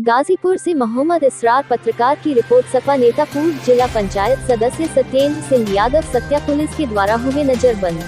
गाजीपुर से मोहम्मद इसरार पत्रकार की रिपोर्ट। सपा नेता पूर्व जिला पंचायत सदस्य सत्येंद्र सिंह यादव सत्या पुलिस के द्वारा हुए नजरबंद।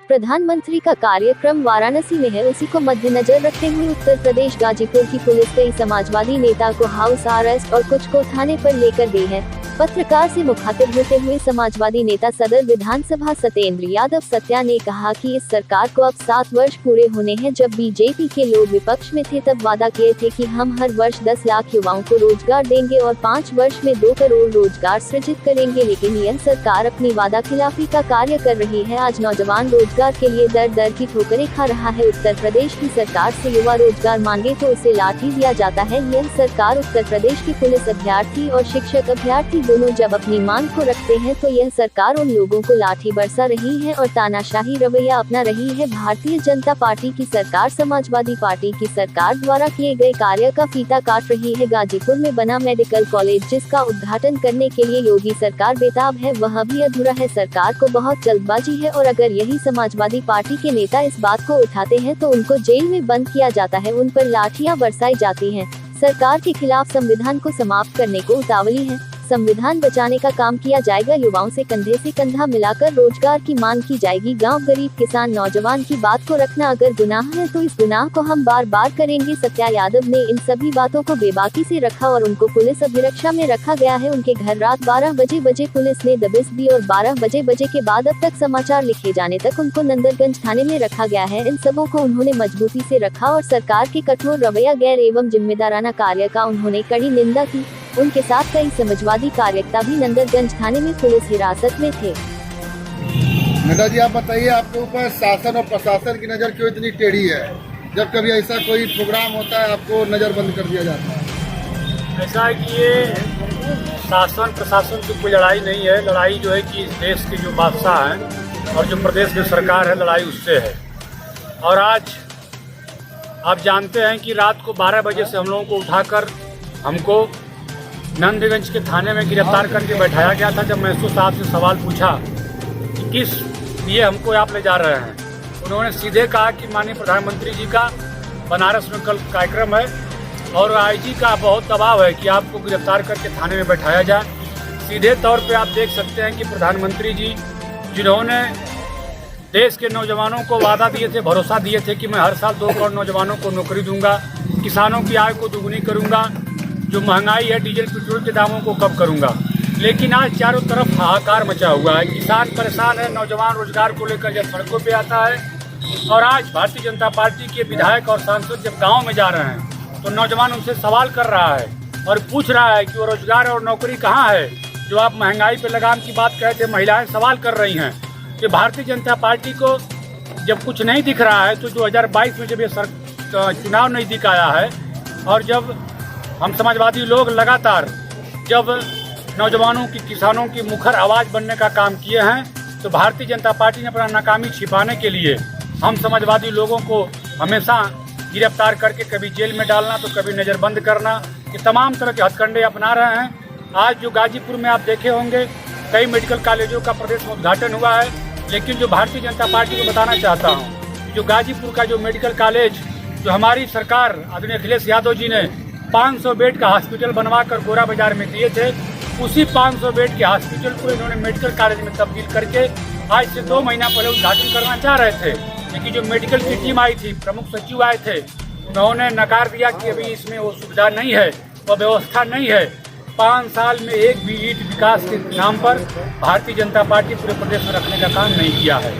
प्रधानमंत्री का कार्यक्रम वाराणसी में है, उसी को मद्देनजर रखते हुए उत्तर प्रदेश गाजीपुर की पुलिस कई समाजवादी नेता को हाउस अरेस्ट और कुछ को थाने पर लेकर गई है। पत्रकार से मुखातिब होते हुए समाजवादी नेता सदर विधानसभा सत्येंद्र यादव सत्या ने कहा कि इस सरकार को अब 7 वर्ष पूरे होने हैं। जब बीजेपी के लोग विपक्ष में थे तब वादा किए थे कि हम हर वर्ष 10 लाख युवाओं को रोजगार देंगे और 5 वर्ष में 2 करोड़ रोजगार सृजित करेंगे, लेकिन यह सरकार अपनी वादा खिलाफी का कार्य कर रही है। आज नौजवान रोजगार के लिए दर दर की ठोकरें खा रहा है। उत्तर प्रदेश की सरकार से युवा रोजगार मांगे तो उसे लाठी दिया जाता है। यह सरकार उत्तर प्रदेश की पुलिस अभ्यर्थी और शिक्षक अभ्यर्थी दोनों जब अपनी मांग को रखते हैं तो यह सरकार उन लोगों को लाठी बरसा रही है और तानाशाही रवैया अपना रही है। भारतीय जनता पार्टी की सरकार समाजवादी पार्टी की सरकार द्वारा किए गए कार्य का फीता काट रही है। गाजीपुर में बना मेडिकल कॉलेज जिसका उद्घाटन करने के लिए योगी सरकार बेताब है, वह भी अधूरा है। सरकार को बहुत जल्दबाजी है और अगर यही समाजवादी पार्टी के नेता इस बात को उठाते हैं तो उनको जेल में बंद किया जाता है, उन पर लाठियां बरसाई जाती हैं। सरकार के खिलाफ संविधान को समाप्त करने को उतावली है। संविधान बचाने का काम किया जाएगा। युवाओं से कंधे से कंधा मिलाकर रोजगार की मांग की जाएगी। गांव, गरीब, किसान, नौजवान की बात को रखना अगर गुनाह है तो इस गुनाह को हम बार बार करेंगे। सत्या यादव ने इन सभी बातों को बेबाकी से रखा और उनको पुलिस अभिरक्षा में रखा गया है। उनके घर रात 12 बजे पुलिस ने दबिश दी और 12 बजे के बाद अब तक समाचार लिखे जाने तक उनको नंदरगंज थाने में रखा गया है। इन सबों को उन्होंने मजबूती से रखा और सरकार के कठोर रवैया, गैर एवं जिम्मेदाराना कार्य का उन्होंने कड़ी निंदा की। उनके साथ कई समाजवादी कार्यकर्ता भी नंदरगंज थाने में पुलिस हिरासत में थे। नेताजी, आप बताइए, आपके ऊपर शासन और प्रशासन की नज़र क्यों इतनी टेढ़ी है? जब कभी ऐसा कोई प्रोग्राम होता है आपको नज़रबंद कर दिया जाता है। ऐसा है कि ये शासन प्रशासन की कोई लड़ाई नहीं है। लड़ाई जो है कि इस देश के जो बादशाह हैं और जो प्रदेश की सरकार है, लड़ाई उससे है। और आज आप जानते हैं कि रात को 12 बजे से हम लोगों को उठाकर हमको नंदगंज के थाने में गिरफ्तार करके बैठाया गया था। जब महसूस साहब से सवाल पूछा कि किस लिए हमको आप ले जा रहे हैं, उन्होंने सीधे कहा कि माननीय प्रधानमंत्री जी का बनारस में कल कार्यक्रम है और आईजी का बहुत दबाव है कि आपको गिरफ्तार करके थाने में बैठाया जाए। सीधे तौर पे आप देख सकते हैं कि प्रधानमंत्री जी जिन्होंने देश के नौजवानों को वादा दिए थे, भरोसा दिए थे कि मैं हर साल 2 करोड़ नौजवानों को नौकरी दूंगा, किसानों की आय को दुगनी करूंगा, जो महंगाई है डीजल पेट्रोल के दामों को कम करूंगा, लेकिन आज चारों तरफ हाहाकार मचा हुआ है। किसान परेशान है, नौजवान रोजगार को लेकर जब सड़कों पे आता है और आज भारतीय जनता पार्टी के विधायक और सांसद जब गांव में जा रहे हैं तो नौजवान उनसे सवाल कर रहा है और पूछ रहा है कि वो रोजगार और नौकरी कहाँ है। जो आप महंगाई पे लगाम की बात कहे थे, महिलाएं सवाल कर रही हैं कि भारतीय जनता पार्टी को जब कुछ नहीं दिख रहा है तो 2022 में जब ये चुनाव नजदीक आया है और जब हम समाजवादी लोग लगातार जब नौजवानों की, किसानों की मुखर आवाज़ बनने का काम किए हैं तो भारतीय जनता पार्टी ने अपना नाकामी छिपाने के लिए हम समाजवादी लोगों को हमेशा गिरफ्तार करके कभी जेल में डालना तो कभी नज़रबंद करना, ये तमाम तरह के हथकंडे अपना रहे हैं। आज जो गाजीपुर में आप देखे होंगे कई मेडिकल कॉलेजों का प्रदेश में उद्घाटन हुआ है, लेकिन जो भारतीय जनता पार्टी को बताना चाहता हूँ, जो गाजीपुर का जो मेडिकल कॉलेज जो हमारी सरकार आदरणीय अखिलेश यादव जी ने 500 बेड का हॉस्पिटल बनवाकर गोरा बाजार में दिए थे, उसी 500 बेड के हॉस्पिटल को इन्होंने मेडिकल कॉलेज में तब्दील करके आज से 2 महीना पहले उद्घाटन करना चाह रहे थे, लेकिन जो मेडिकल की टीम आई थी, प्रमुख सचिव आए थे, उन्होंने नकार दिया कि अभी इसमें वो सुविधा नहीं है, वो व्यवस्था नहीं है। 5 साल में एक भी ईंट विकास के नाम पर भारतीय जनता पार्टी पूरे प्रदेश में रखने का काम नहीं किया है।